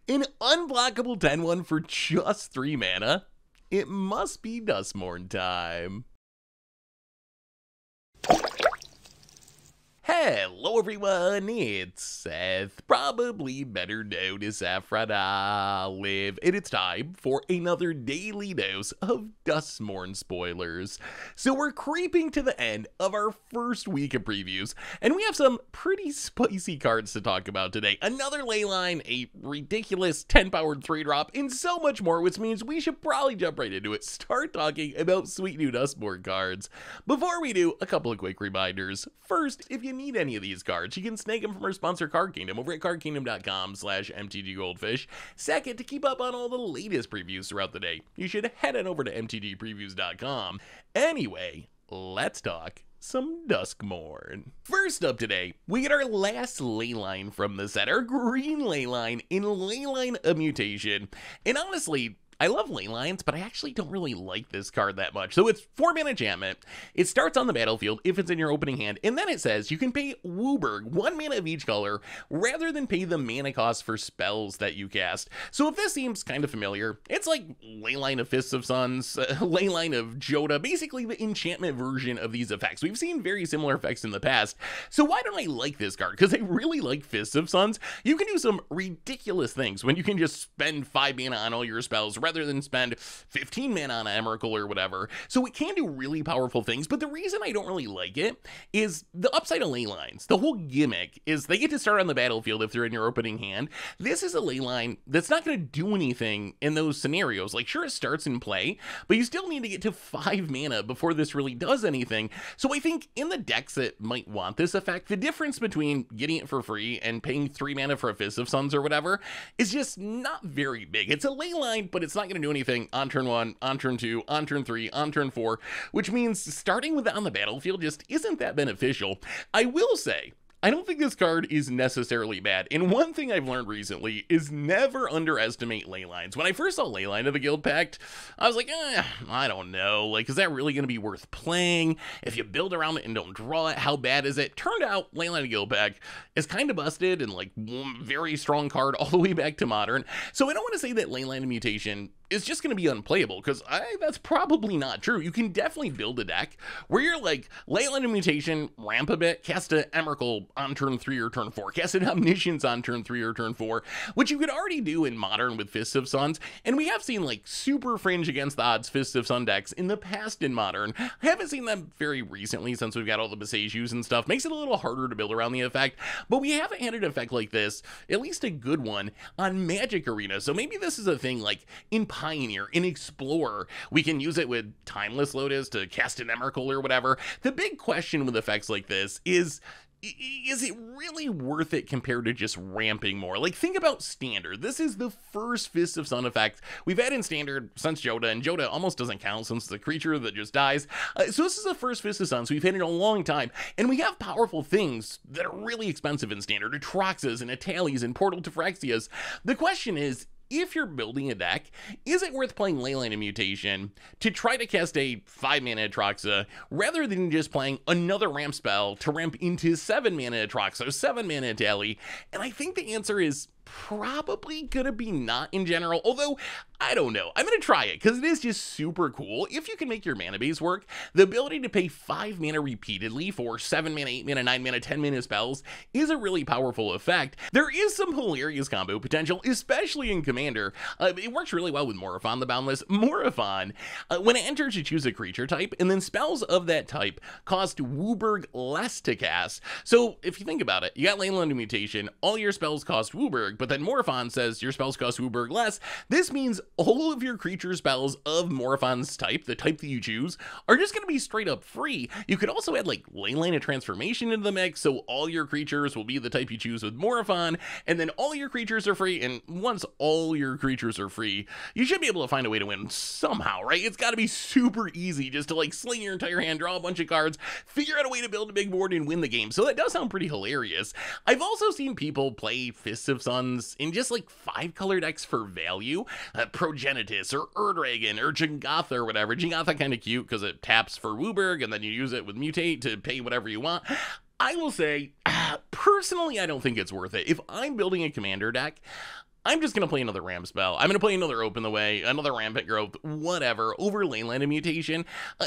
An unblockable 10-1 for just 3 mana? It must be Duskmourn time. Hello everyone, it's Seth, probably better known as Saffron Olive, and it's time for another daily dose of Duskmourn spoilers. So we're creeping to the end of our first week of previews, and we have some pretty spicy cards to talk about today. Another Leyline, a ridiculous 10-powered 3-drop, and so much more, which means we should probably jump right into it, start talking about sweet new Duskmourn cards. Before we do, a couple of quick reminders. First, if you need any of these cards, you can snag them from our sponsor Card Kingdom over at cardkingdom.com/MTGGoldfish. Second, to keep up on all the latest previews throughout the day, you should head on over to MTGpreviews.com. Anyway, let's talk some Duskmourn. First up today, we get our last Leyline from the set, our green Leyline in Leyline of Mutation. And honestly, I love Leylines, but I actually don't really like this card that much. So it's 4-mana enchantment. It starts on the battlefield if it's in your opening hand, and then it says you can pay WUBRG 1 mana of each color rather than pay the mana cost for spells that you cast. So if this seems kind of familiar, it's like Leyline of Fists of Suns, Leyline of Joda, basically the enchantment version of these effects. We've seen very similar effects in the past. So why don't I like this card? Because I really like Fists of Suns. You can do some ridiculous things when you can just spend 5 mana on all your spells rather than spend 15 mana on Emrakul or whatever. So it can do really powerful things, but the reason I don't really like it is the upside of Leylines. The whole gimmick is they get to start on the battlefield if they're in your opening hand. This is a Leyline that's not going to do anything in those scenarios. Like, sure, it starts in play, but you still need to get to 5 mana before this really does anything. So I think in the decks that might want this effect, the difference between getting it for free and paying 3 mana for a Fist of Suns or whatever is just not very big. It's a Leyline, but it's not going to do anything on turn 1, on turn 2, on turn 3, on turn 4, which means starting with it on the battlefield just isn't that beneficial. I will say, I don't think this card is necessarily bad, and one thing I've learned recently is never underestimate Leylines. When I first saw Leyline of the Guild Pact, I was like, I don't know, like, is that really going to be worth playing? If you build around it and don't draw it, how bad is it? Turned out, Leyline of the Guild Pact is kind of busted and, like, very strong card all the way back to Modern, so I don't want to say that Leyline of Mutation is just going to be unplayable, because that's probably not true. You can definitely build a deck where you're like, Leyline of Mutation, ramp a bit, cast an Emrakul on turn 3 or turn 4, cast an Omniscience on turn 3 or turn 4, which you could already do in Modern with Fists of Suns, and we have seen like super fringe against the odds Fists of Sun decks in the past in Modern. I haven't seen them very recently since we've got all the Besages and stuff. Makes it a little harder to build around the effect, but we haven't had an effect like this, at least a good one, on Magic Arena. So maybe this is a thing like in Pioneer, in Explorer, we can use it with Timeless Lotus to cast an Emrakul or whatever. The big question with effects like this is it really worth it compared to just ramping more? Like, think about Standard. This is the first Fist of Sun effect we've had in Standard since Joda, and Joda almost doesn't count since it's a creature that just dies. So this is the first Fist of Sun, so we've had it in a long time, and we have powerful things that are really expensive in Standard. Atraxas and Atalies and Portal to Phyrexias. The question is, if you're building a deck, is it worth playing Leyline of Mutation to try to cast a 5-mana Atraxa rather than just playing another ramp spell to ramp into 7-mana Atraxa or 7-mana Atali? And I think the answer is probably gonna be not in general, although I don't know. I'm gonna try it because it is just super cool. If you can make your mana base work, the ability to pay 5 mana repeatedly for 7 mana, 8 mana, 9 mana, 10 mana spells is a really powerful effect. There is some hilarious combo potential, especially in Commander. It works really well with Morophon the Boundless. Morophon, when it enters, you choose a creature type, and then spells of that type cost WUBRG less to cast. So if you think about it, you got Leyline of Mutation, all your spells cost WUBRG, but then Morophon says your spells cost WUBRG less. This means all of your creature spells of Morophon's type, the type that you choose, are just going to be straight up free. You could also add like Leyline of Transformation into the mix, so all your creatures will be the type you choose with Morophon, and then all your creatures are free, and once all your creatures are free, you should be able to find a way to win somehow, right? It's got to be super easy just to like sling your entire hand, draw a bunch of cards, figure out a way to build a big board and win the game. So that does sound pretty hilarious. I've also seen people play Fists of Suns in just like 5-color decks for value. Progenitus or Ur-Dragon or Jingotha or whatever. Jingotha kind of cute because it taps for WUBRG and then you use it with Mutate to pay whatever you want. I will say, personally, I don't think it's worth it. If I'm building a Commander deck, I'm just going to play another Ram spell. I'm going to play another Open the Way, another Rampant Growth, whatever, over Leyline of Mutation.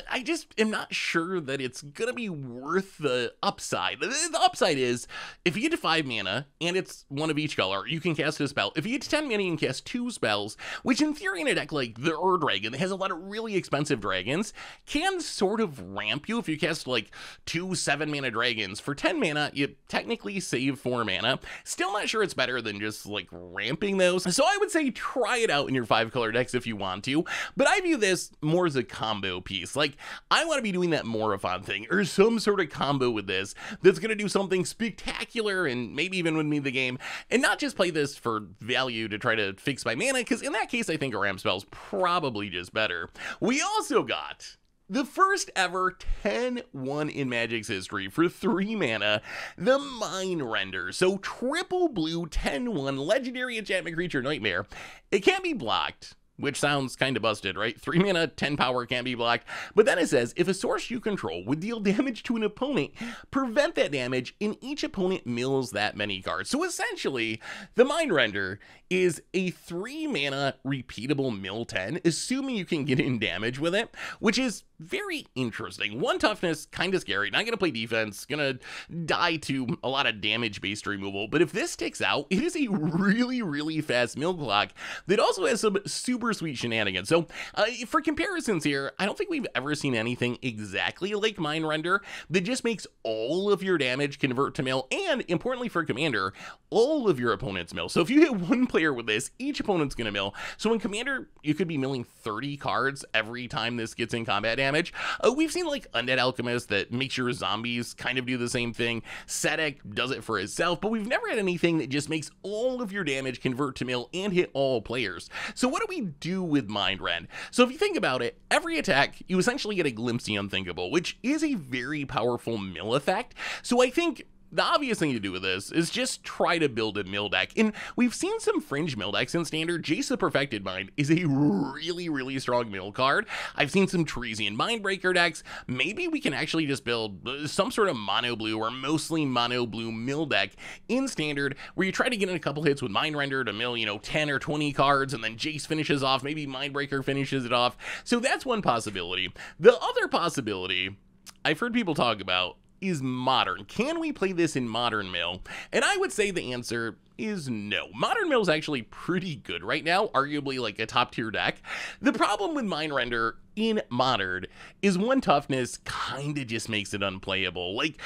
I just am not sure that it's going to be worth the upside. The upside is, if you get to 5 mana, and it's one of each color, you can cast a spell. If you get to 10 mana, you can cast 2 spells, which in theory in a deck like the Dragon, that has a lot of really expensive dragons, can sort of ramp you. If you cast like 2 7-mana dragons, for 10 mana, you technically save 4 mana. Still not sure it's better than just like ramping those. So I would say try it out in your 5-color decks if you want to, but I view this more as a combo piece. Like, I want to be doing that Morophon thing, or some sort of combo with this that's going to do something spectacular and maybe even win me the game, and not just play this for value to try to fix my mana, because in that case I think a Ram spell's probably just better. We also got the first ever 10-1 in Magic's history for 3 mana, the Mind Render. So triple blue 10-1 legendary enchantment creature nightmare. It can't be blocked, which sounds kind of busted, right? 3 mana, 10 power can't be blocked. But then it says, if a source you control would deal damage to an opponent, prevent that damage, and each opponent mills that many cards. So essentially, the Mind Render is a 3 mana repeatable mill 10, assuming you can get in damage with it, which is very interesting. 1 toughness, kind of scary, not gonna play defense, gonna die to a lot of damage-based removal, but if this sticks out, it is a really, really fast mill clock that also has some super sweet shenanigans. So for comparisons here, I don't think we've ever seen anything exactly like Mind Render that just makes all of your damage convert to mill, and importantly for Commander, all of your opponents mill. So if you hit 1 player with this, each opponent's gonna mill. So in Commander, you could be milling 30 cards every time this gets in combat damage. We've seen like Undead Alchemist that makes your zombies kind of do the same thing. Sedek does it for itself, but we've never had anything that just makes all of your damage convert to mill and hit all players. So what do we do with Mind Rend? So if you think about it, every attack, you essentially get a glimpse of the unthinkable, which is a very powerful mill effect. So I think the obvious thing to do with this is just try to build a mill deck. And we've seen some fringe mill decks in Standard. Jace the Perfected Mind is a really, really strong mill card. I've seen some Treesian Mindbreaker decks. Maybe we can actually just build some sort of mono blue or mostly mono blue mill deck in Standard, where you try to get in a couple hits with Mind Render to mill, 10 or 20 cards, and then Jace finishes off, maybe Mindbreaker finishes it off. So that's one possibility. The other possibility I've heard people talk about is Modern. Can we play this in Modern Mill? And I would say the answer is no. Modern Mill is actually pretty good right now, arguably like a top tier deck. The problem with Mind Render in Modern is 1 toughness kind of just makes it unplayable. Like,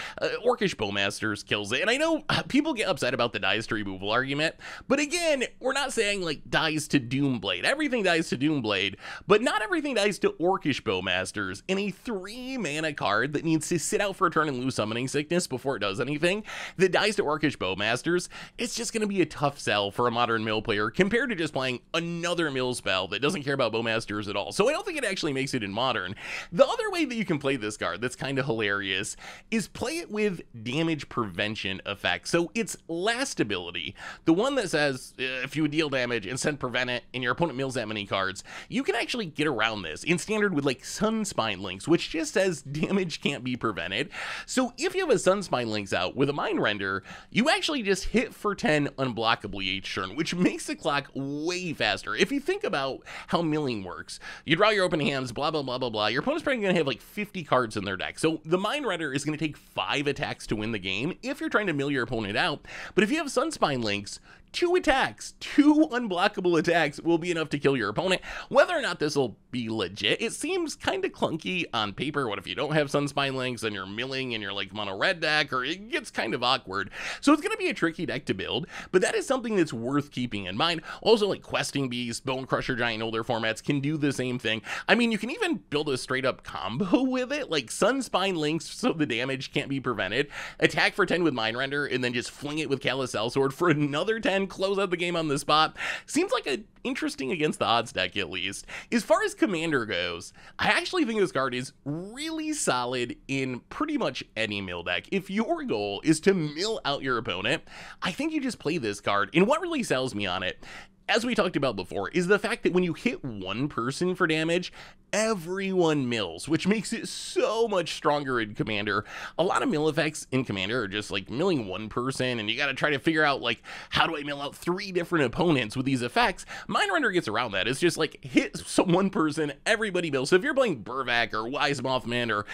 Orcish Bowmasters kills it. And I know people get upset about the dies to removal argument, but again, we're not saying like dies to Doomblade. Everything dies to Doomblade, but not everything dies to Orcish Bowmasters. In a 3 mana card that needs to sit out for a turn and lose Summoning Sickness before it does anything, that dies to Orcish Bowmasters, it's just going to be a tough sell for a Modern Mill player compared to just playing another mill spell that doesn't care about Bowmasters at all. So I don't think it actually makes it in Modern. The other way that you can play this card that's kind of hilarious is play it with damage prevention effect. So its last ability, the one that says if you deal damage and send prevent it and your opponent mills that many cards, you can actually get around this in Standard with like Sunspine Links, which just says damage can't be prevented. So if you have a Sunspine Links out with a Mind Render, you actually just hit for 10 unblockably each turn, which makes the clock way faster. If you think about how milling works, you draw your opening hands, blah, blah, blah, blah, blah. Your opponent's probably going to have like 50 cards in their deck. So the Mind Render is going to take 5 attacks to win the game if you're trying to mill your opponent out. But if you have Sunspine Links, 2 attacks, 2 unblockable attacks will be enough to kill your opponent. Whether or not this will be legit, it seems kind of clunky on paper. What if you don't have Sunspine Links and you're milling and you're like mono red deck, or it gets kind of awkward. So it's going to be a tricky deck to build, but that is something that's worth keeping in mind. Also, like Questing Beast, Bone Crusher Giant, older formats can do the same thing. I mean, you can even build a straight up combo with it, like Sunspine Links so the damage can't be prevented, attack for 10 with Mind Render, and then just fling it with Callous Sellsword for another 10, close out the game on the spot. Seems like an interesting against the odds deck, at least. As far as Commander goes, I actually think this card is really solid in pretty much any mill deck. If your goal is to mill out your opponent, I think you just play this card. And what really sells me on it as we talked about before, is the fact that when you hit one person for damage, everyone mills, which makes it so much stronger in Commander. A lot of mill effects in Commander are just like milling one person, and you gotta try to figure out like, how do I mill out 3 different opponents with these effects? Mindrunner gets around that. It's just like, hit one person, everybody mills. So if you're playing Burvac or Wise Mothman or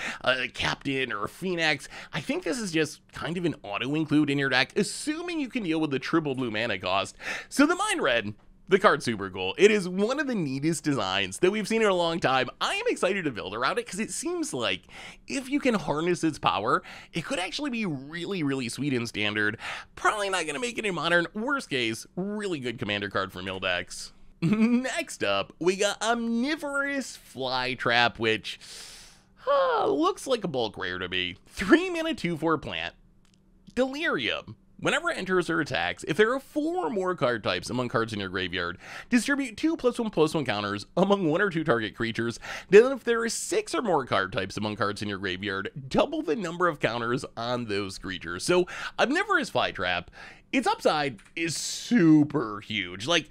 Captain or Phoenix, I think this is just kind of an auto-include in your deck, assuming you can deal with the triple blue mana cost. So the Mind Red, the card's super cool. It is one of the neatest designs that we've seen in a long time. I am excited to build around it because it seems like if you can harness its power, it could actually be really, really sweet in Standard. Probably not going to make it in Modern. Worst case, really good Commander card for mill decks. Next up, we got Omnivorous Flytrap, which looks like a bulk rare to me. 3 mana 2/4 plant. Delirium. Whenever it enters or attacks, if there are 4 or more card types among cards in your graveyard, distribute 2+1/+1 counters among 1 or 2 target creatures. Then if there are 6 or more card types among cards in your graveyard, double the number of counters on those creatures. So Omnivorous Flytrap, its upside is super huge. Like,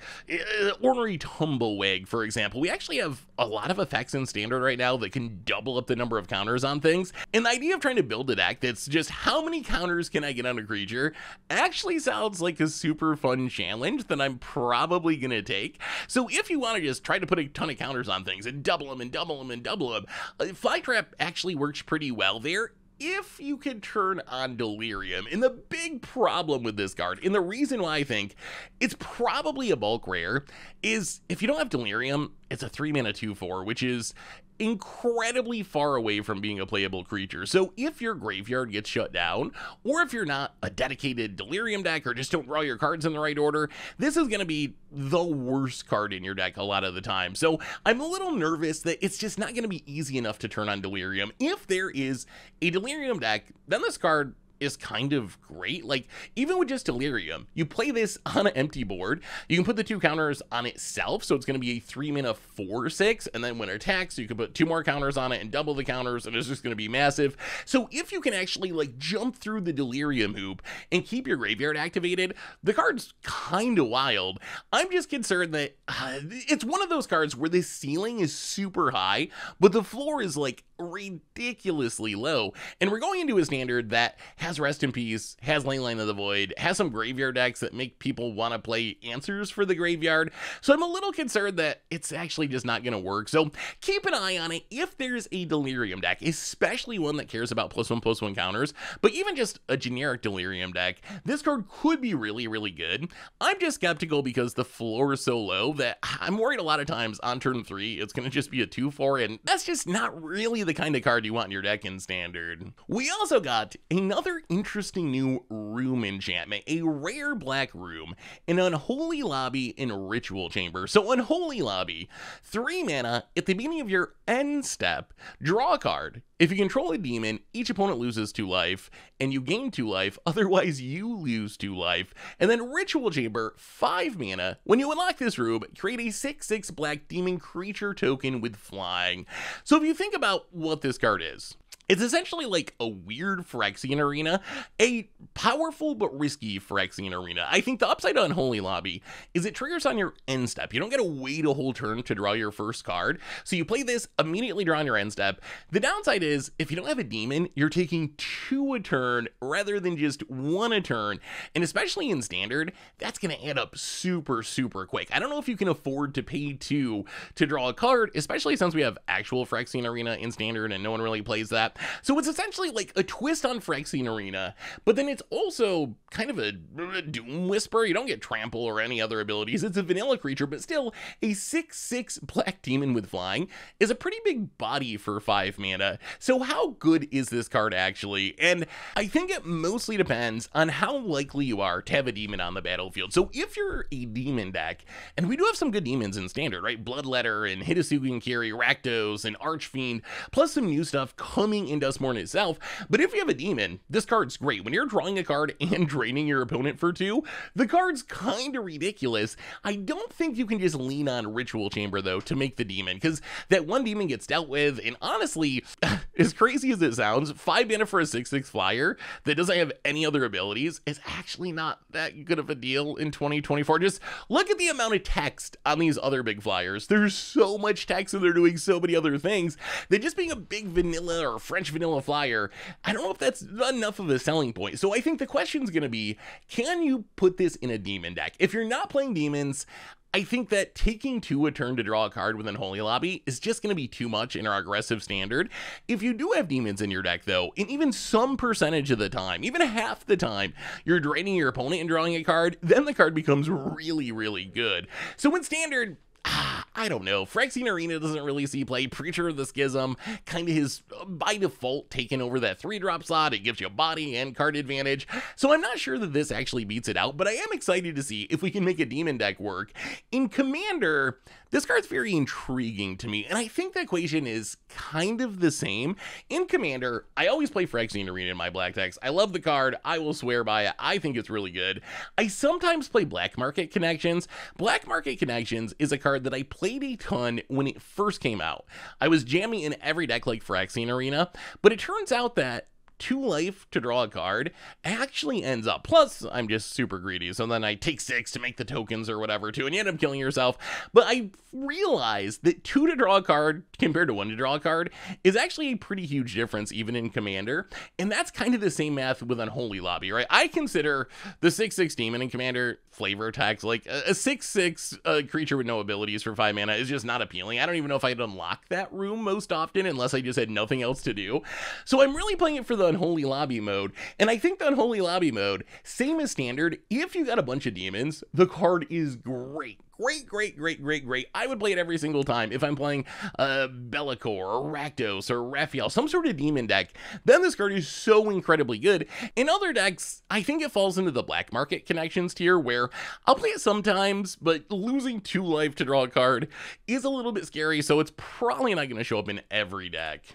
Ornery Tumblewig, for example. We actually have a lot of effects in Standard right now that can double up the number of counters on things. And the idea of trying to build a deck that's just how many counters can I get on a creature actually sounds like a super fun challenge that I'm probably going to take. So if you want to just try to put a ton of counters on things and double them and double them and double them, Flytrap actually works pretty well there, if you could turn on Delirium. And the big problem with this card, and the reason why I think it's probably a bulk rare, is if you don't have Delirium, it's a 3 mana 2/4, which is incredibly far away from being a playable creature. So if your graveyard gets shut down, or if you're not a dedicated Delirium deck or just don't draw your cards in the right order, this is going to be the worst card in your deck a lot of the time. So I'm a little nervous that it's just not going to be easy enough to turn on Delirium. If there is a Delirium deck, then this card is kind of great. Like, even with just Delirium, you play this on an empty board, you can put the 2 counters on itself, so it's going to be a 3 mana 4/6, and then when it attacks, you can put 2 more counters on it and double the counters, and it's just going to be massive. So if you can actually like jump through the Delirium hoop and keep your graveyard activated, the card's kind of wild. I'm just concerned that it's one of those cards where the ceiling is super high, but the floor is like ridiculously low, and we're going into a Standard that has Rest in Peace, has Leyline of the Void, has some graveyard decks that make people want to play Answers for the graveyard. So I'm a little concerned that it's actually just not going to work. So keep an eye on it if there's a Delirium deck, especially one that cares about +1/+1 counters, but even just a generic Delirium deck, this card could be really, really good. I'm just skeptical because the floor is so low that I'm worried a lot of times on turn 3, it's going to just be a 2/4, and that's just not really the kind of card you want in your deck in Standard. We also got another interesting new room enchantment, a rare black room, an Unholy Lobby and Ritual Chamber. So Unholy Lobby, 3 mana, at the beginning of your end step, draw a card. If you control a demon, each opponent loses 2 life, and you gain 2 life, otherwise you lose 2 life. And then Ritual Chamber, 5 mana. When you unlock this room, create a 6/6 black demon creature token with flying. So if you think about what this card is, it's essentially like a weird Phyrexian arena, a powerful but risky Phyrexian arena. I think the upside on Unholy Lobby is it triggers on your end step. You don't get to wait a whole turn to draw your first card. So you play this, immediately draw on your end step. The downside is if you don't have a demon, you're taking 2 a turn rather than just 1 a turn. And especially in Standard, that's going to add up super, super quick. I don't know if you can afford to pay 2 to draw a card, especially since we have actual Phyrexian arena in Standard and no one really plays that. So it's essentially like a twist on Phyrexian Arena, but then it's also kind of a Doom Whisper. You don't get Trample or any other abilities. It's a vanilla creature, but still a 6/6 black demon with flying is a pretty big body for 5 mana. So how good is this card actually? And I think it mostly depends on how likely you are to have a demon on the battlefield. So if you're a demon deck, and we do have some good demons in Standard, right? Bloodletter and Hitasugan Kiri, Rakdos and Archfiend, plus some new stuff coming working in Duskmourn itself, but if you have a demon, this card's great. When you're drawing a card and draining your opponent for 2, the card's kinda ridiculous. I don't think you can just lean on Ritual Chamber, though, to make the demon, because that one demon gets dealt with, and honestly, as crazy as it sounds, 5 mana for a 6/6 flyer that doesn't have any other abilities is actually not that good of a deal in 2024. Just look at the amount of text on these other big flyers. There's so much text and they're doing so many other things that just being a big vanilla or French vanilla flyer, I don't know if that's enough of a selling point. So I think the question's going to be, can you put this in a demon deck? If you're not playing demons, I think that taking 2 a turn to draw a card with Unholy Lobby is just going to be too much in our aggressive standard. If you do have demons in your deck, though, and even some percentage of the time, even half the time, you're draining your opponent and drawing a card, then the card becomes really, really good. So in standard, I don't know. Phyrexian Arena doesn't really see play. Preacher of the Schism kind of has, by default, taken over that 3-drop slot. It gives you body and card advantage. So I'm not sure that this actually beats it out, but I am excited to see if we can make a demon deck work. In Commander, this card's very intriguing to me, and I think the equation is kind of the same. In Commander, I always play Phyrexian Arena in my black decks. I love the card. I will swear by it. I think it's really good. I sometimes play Black Market Connections. Black Market Connections is a card that I played a ton when it first came out. I was jamming in every deck like Phyrexian Arena, but it turns out that 2 life to draw a card actually ends up. Plus, I'm just super greedy, so then I take 6 to make the tokens or whatever too, and you end up killing yourself. But I realized that 2 to draw a card compared to 1 to draw a card is actually a pretty huge difference even in Commander, and that's kind of the same math with Unholy Lobby, right? I consider the 6/6 demon in Commander flavor text. Like a 6/6 creature with no abilities for 5 mana is just not appealing. I don't even know if I'd unlock that room most often unless I just had nothing else to do. So I'm really playing it for the Unholy Lobby mode, and I think the Unholy Lobby mode, same as standard, if you got a bunch of demons, the card is great. Great. I would play it every single time if I'm playing Bellicor or Rakdos or Raphael, some sort of demon deck. Then this card is so incredibly good. In other decks, I think it falls into the Black Market Connections tier where I'll play it sometimes, but losing 2 life to draw a card is a little bit scary, so it's probably not going to show up in every deck.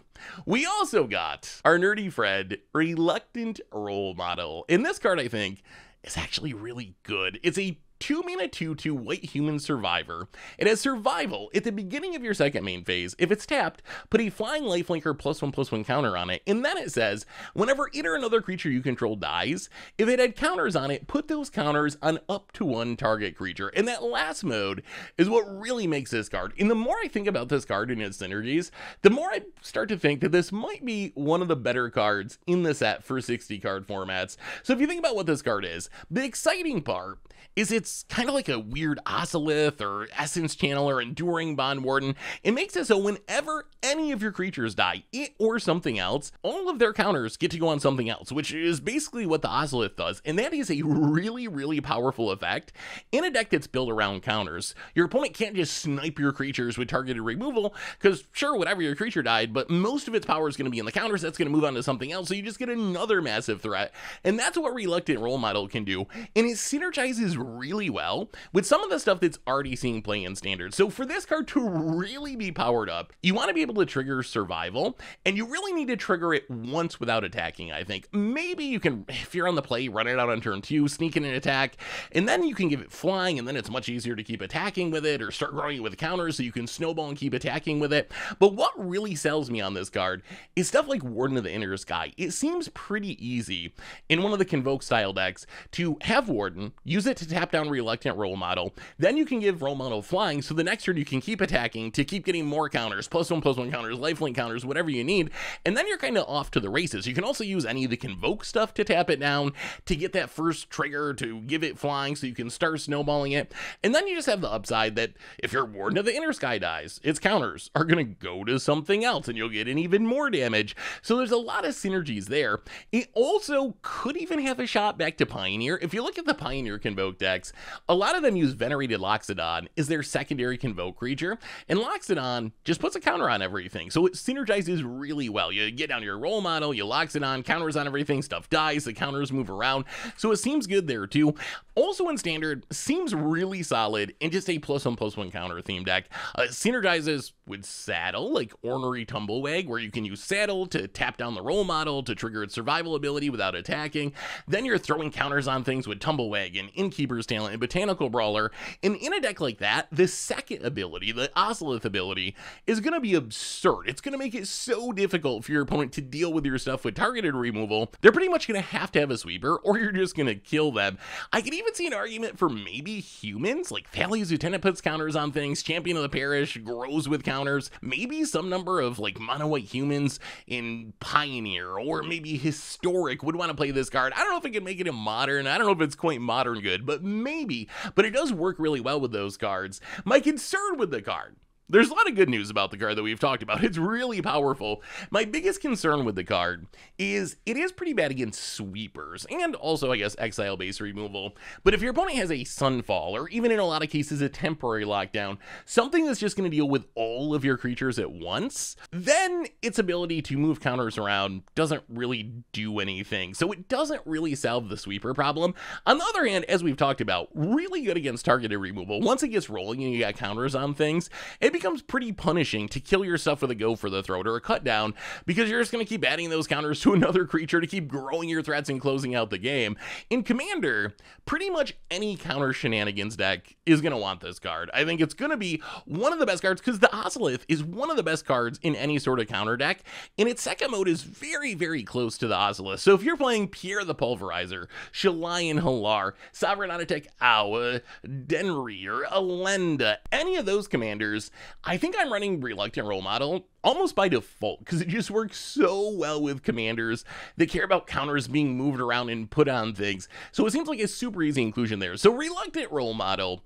We also got our nerdy friend, Reluctant Role Model. And this card, I think, is actually really good. It's a 2 mana 2/2 white human survivor. It has survival at the beginning of your second main phase. If it's tapped, put a flying lifelinker +1/+1 counter on it, and then it says, whenever it or another creature you control dies, if it had counters on it, put those counters on up to 1 target creature. And that last mode is what really makes this card. And the more I think about this card and its synergies, the more I start to think that this might be one of the better cards in the set for 60 card formats. So if you think about what this card is, the exciting part is it's kind of like a weird Ocelith or Essence Channel or Enduring Bond Warden. It makes it so whenever any of your creatures die, it or something else, all of their counters get to go on something else, which is basically what the Ocelith does. And that is a really powerful effect in a deck that's built around counters. Your opponent can't just snipe your creatures with targeted removal, because sure, whatever your creature died, but most of its power is going to be in the counters. That's going to move on to something else, so you just get another massive threat. And that's what Reluctant Role Model can do. And it synergizes really well with some of the stuff that's already seeing play in standard. So for this card to really be powered up, you want to be able to trigger survival, and you really need to trigger it once without attacking, I think. Maybe you can, if you're on the play, run it out on turn 2, sneak in an attack, and then you can give it flying, and then it's much easier to keep attacking with it, or start growing it with counters so you can snowball and keep attacking with it. But what really sells me on this card is stuff like Warden of the Inner Sky. It seems pretty easy in one of the Convoke style decks to have Warden, use it to tap down Reluctant Role Model, then you can give Role Model flying, so the next turn you can keep attacking to keep getting more counters, +1/+1 counters, lifelink counters, whatever you need, and then you're kind of off to the races. You can also use any of the Convoke stuff to tap it down, to get that first trigger, to give it flying so you can start snowballing it, and then you just have the upside that if your Warden of the Inner Sky dies, its counters are going to go to something else, and you'll get in even more damage. So there's a lot of synergies there. It also could even have a shot back to Pioneer. If you look at the Pioneer Convoke Convoke decks. A lot of them use Venerated Loxodon as their secondary Convoke creature, and Loxodon just puts a counter on everything, so it synergizes really well. You get down to your role model, you Loxodon, counters on everything, stuff dies, the counters move around, so it seems good there too. Also in Standard, seems really solid in just a +1/+1 counter theme deck. Synergizes with Saddle, like Ornery Tumblewag, where you can use Saddle to tap down the role model to trigger its survival ability without attacking. Then you're throwing counters on things with Tumblewag and Innkeeper's Talent and Botanical Brawler. And in a deck like that, the second ability, the Ozolith ability, is going to be absurd. It's going to make it so difficult for your opponent to deal with your stuff with targeted removal. They're pretty much going to have a sweeper, or you're just going to kill them. I could even see an argument for maybe humans, like Thalia's Lieutenant puts counters on things, Champion of the Parish grows with counters, maybe some number of like mono-white humans in Pioneer, or maybe Historic would want to play this card. I don't know if it can make it in Modern, I don't know if it's quite Modern good, but maybe, but it does work really well with those cards. My concern with the card, there's a lot of good news about the card that we've talked about. It's really powerful. My biggest concern with the card is it is pretty bad against sweepers, and also, I guess, exile-based removal. But if your opponent has a Sunfall, or even in a lot of cases a temporary lockdown, something that's just going to deal with all of your creatures at once, then its ability to move counters around doesn't really do anything. So it doesn't really solve the sweeper problem. On the other hand, as we've talked about, really good against targeted removal. Once it gets rolling and you got counters on things, it becomes pretty punishing to kill your stuff with a Go for the Throat or a Cut Down, because you're just going to keep adding those counters to another creature to keep growing your threats and closing out the game. In Commander, pretty much any counter shenanigans deck is going to want this card. I think it's going to be one of the best cards, because the Ozolith is one of the best cards in any sort of counter deck, and its second mode is very, very close to the Ozolith. So if you're playing Pierre the Pulverizer, Shalayan Halar, Sovereign Onotek Awa, Denry, or Alenda, any of those commanders, I think I'm running Reluctant Role Model almost by default, because it just works so well with commanders that care about counters being moved around and put on things. So it seems like a super easy inclusion there. So Reluctant Role Model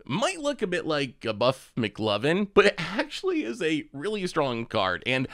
might look a bit like a buff McLovin, but it actually is a really strong card. And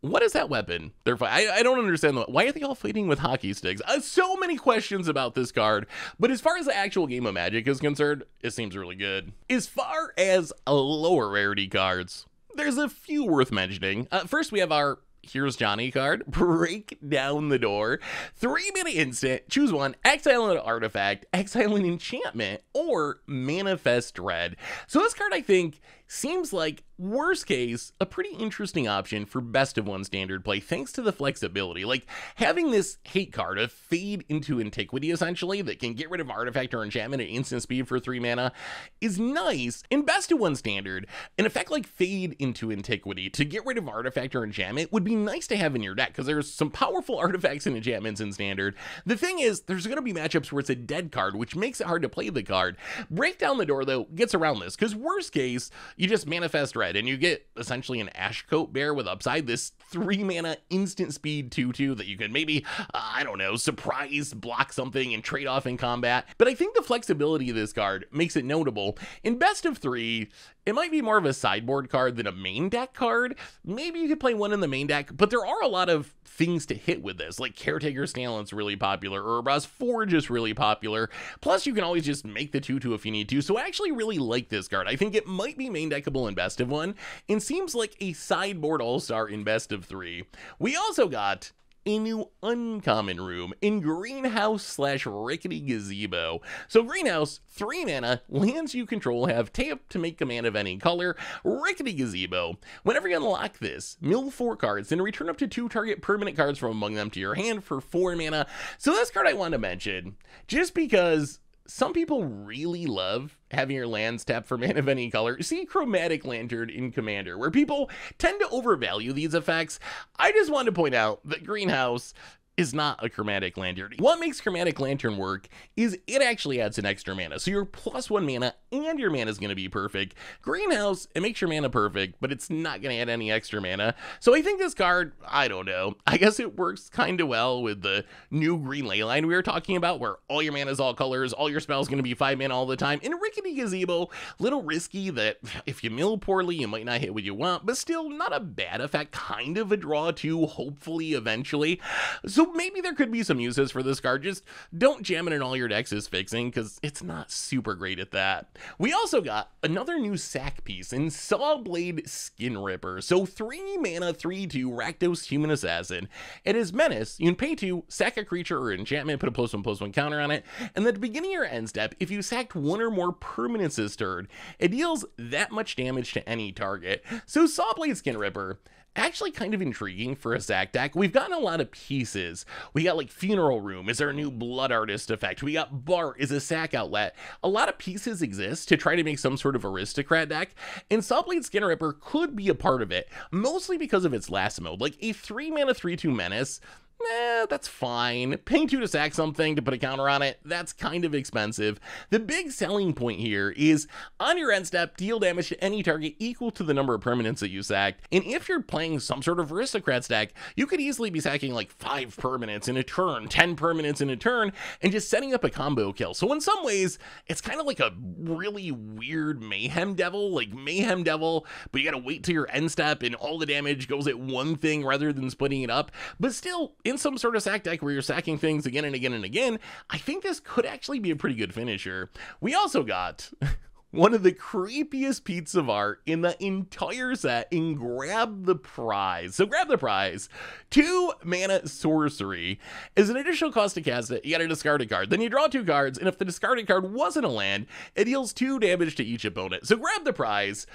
what is that weapon they're fighting? I don't understand. Why are they all fighting with hockey sticks? So many questions about this card, but as far as the actual game of Magic is concerned, it seems really good. As far as lower rarity cards, there's a few worth mentioning. First, we have our Here's Johnny card, Break Down the Door. 3-mana instant, choose one, exile an artifact, exile an enchantment, or manifest red. So this card, I think, seems like, worst case, a pretty interesting option for best of one standard play, thanks to the flexibility. Like, having this hate card, a Fade into Antiquity, essentially, that can get rid of artifact or enchantment at instant speed for 3 mana, is nice. In best of one standard, an effect like Fade into Antiquity to get rid of artifact or enchantment would be nice to have in your deck, because there's some powerful artifacts and enchantments in standard. The thing is, there's going to be matchups where it's a dead card, which makes it hard to play the card. Break Down the Door, though, gets around this, because worst case, you just manifest red, and you get essentially an Ashcoat Bear with upside, this 3-mana instant speed 2/2 that you can maybe, I don't know, surprise, block something, and trade off in combat. But I think the flexibility of this card makes it notable. In best of 3, it might be more of a sideboard card than a main deck card. Maybe you could play one in the main deck, but there are a lot of things to hit with this, like Caretaker's Talent's really popular, Urbra's Forge is really popular, plus you can always just make the 2/2 if you need to, so I actually really like this card. I think it might be main deckable in best of 1, and seems like a sideboard all-star in best of 3. We also got a new uncommon room in Greenhouse / Rickety Gazebo. So Greenhouse, 3 mana, lands you control have tap to make a mana of any color. Rickety Gazebo, whenever you unlock this, mill 4 cards, then return up to 2 target permanent cards from among them to your hand for 4 mana. So this card I want to mention, just because some people really love having your lands tap for mana of any color. See Chromatic Lantern in Commander, where people tend to overvalue these effects. I just wanted to point out that Greenhouse is not a Chromatic Lantern. What makes Chromatic Lantern work is it actually adds an extra mana. So your +1 mana and your mana is going to be perfect. Greenhouse, it makes your mana perfect, but it's not going to add any extra mana. So I think this card, I don't know, I guess it works kind of well with the new green Leyline we were talking about, where all your mana is all colors, all your spells going to be 5 mana all the time. In Rickety Gazebo, little risky that if you mill poorly, you might not hit what you want, but still not a bad effect, kind of a draw too, hopefully eventually. So So maybe there could be some uses for this card, just don't jam it in all your decks is fixing, because it's not super great at that. We also got another new sack piece in Sawblade Skinripper. So 3 mana, 3/2 Rakdos Human Assassin. It is Menace. You can pay 2, sack a creature or enchantment, put a +1/+1 counter on it, and at the beginning of your end step, if you sacked 1 or more permanents this turn, it deals that much damage to any target. So Sawblade Skinripper, actually kind of intriguing for a sack deck. We've gotten a lot of pieces. We got like Funeral Room is our new Blood Artist effect. We got Bart is a sack outlet. A lot of pieces exist to try to make some sort of aristocrat deck, and Sawblade Skinripper could be a part of it, mostly because of its last mode. Like a 3 mana 3/2 Menace, that's fine. Paying 2 to sack something to put a counter on it, that's kind of expensive. The big selling point here is on your end step, deal damage to any target equal to the number of permanents that you sacked. And if you're playing some sort of aristocrats deck, you could easily be sacking like 5 permanents in a turn, 10 permanents in a turn, and just setting up a combo kill. So in some ways, it's kind of like a really weird Mayhem Devil, but you gotta wait till your end step and all the damage goes at one thing rather than splitting it up. But still, in some sort of sack deck where you're sacking things again and again and again, I think this could actually be a pretty good finisher. We also got one of the creepiest pieces of art in the entire set in Grab the Prize. So Grab the Prize, 2 mana sorcery. Is an additional cost to cast it, you gotta discard a card. Then you draw 2 cards, and if the discarded card wasn't a land, it deals 2 damage to each opponent. So Grab the Prize,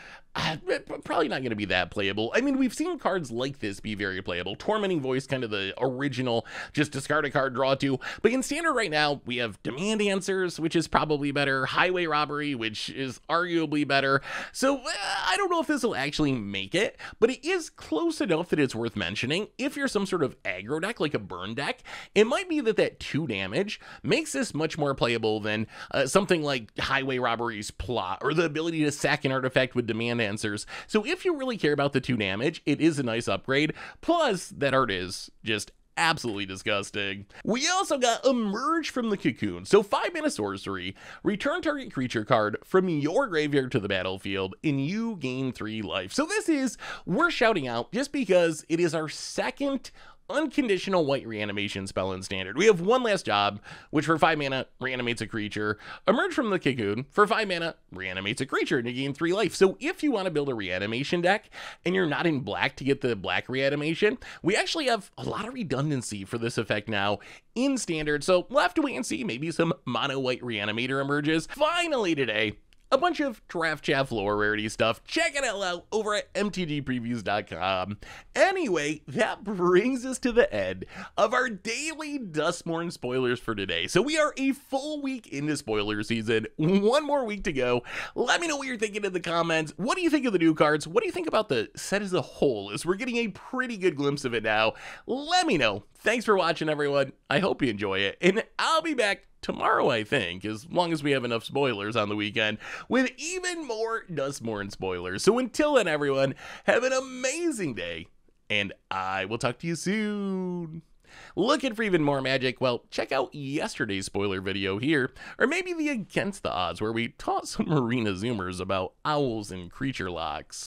probably not going to be that playable. I mean, we've seen cards like this be very playable. Tormenting Voice, kind of the original, just discard a card, draw 2. But in standard right now, we have Demand Answers, which is probably better. Highway Robbery, which is arguably better. So I don't know if this will actually make it, but it is close enough that it's worth mentioning. If you're some sort of aggro deck, like a burn deck, it might be that 2 damage makes this much more playable than something like Highway Robbery's Plot, or the ability to sack an artifact with Demand Answers. So if you really care about the 2 damage, it is a nice upgrade. Plus, that art is just absolutely disgusting. We also got Emerge from the Cacoon. So 5 mana sorcery, return target creature card from your graveyard to the battlefield, and you gain 3 life. So this is worth shouting out just because it is our second unconditional white reanimation spell in standard. We have One Last Job, which for 5 mana reanimates a creature. Emerge from the Cacoon, for 5 mana reanimates a creature and you gain 3 life. So if you want to build a reanimation deck and you're not in black to get the black reanimation, we actually have a lot of redundancy for this effect now in standard. So we'll have to wait and see. Maybe some mono white reanimator emerges. Finally today, a bunch of Draft Chaff lore rarity stuff. Check it out over at MTGPreviews.com. Anyway, that brings us to the end of our daily Duskmourn spoilers for today. So we are a full week into spoiler season. 1 more week to go. Let me know what you're thinking in the comments. What do you think of the new cards? What do you think about the set as a whole, as we're getting a pretty good glimpse of it now? Let me know. Thanks for watching, everyone. I hope you enjoy it, and I'll be back tomorrow, I think, as long as we have enough spoilers on the weekend, with even more Duskmourn spoilers. So until then, everyone, have an amazing day, and I will talk to you soon. Looking for even more magic? Well, check out yesterday's spoiler video here, or maybe the Against the Odds, where we taught some arena zoomers about owls and creature locks.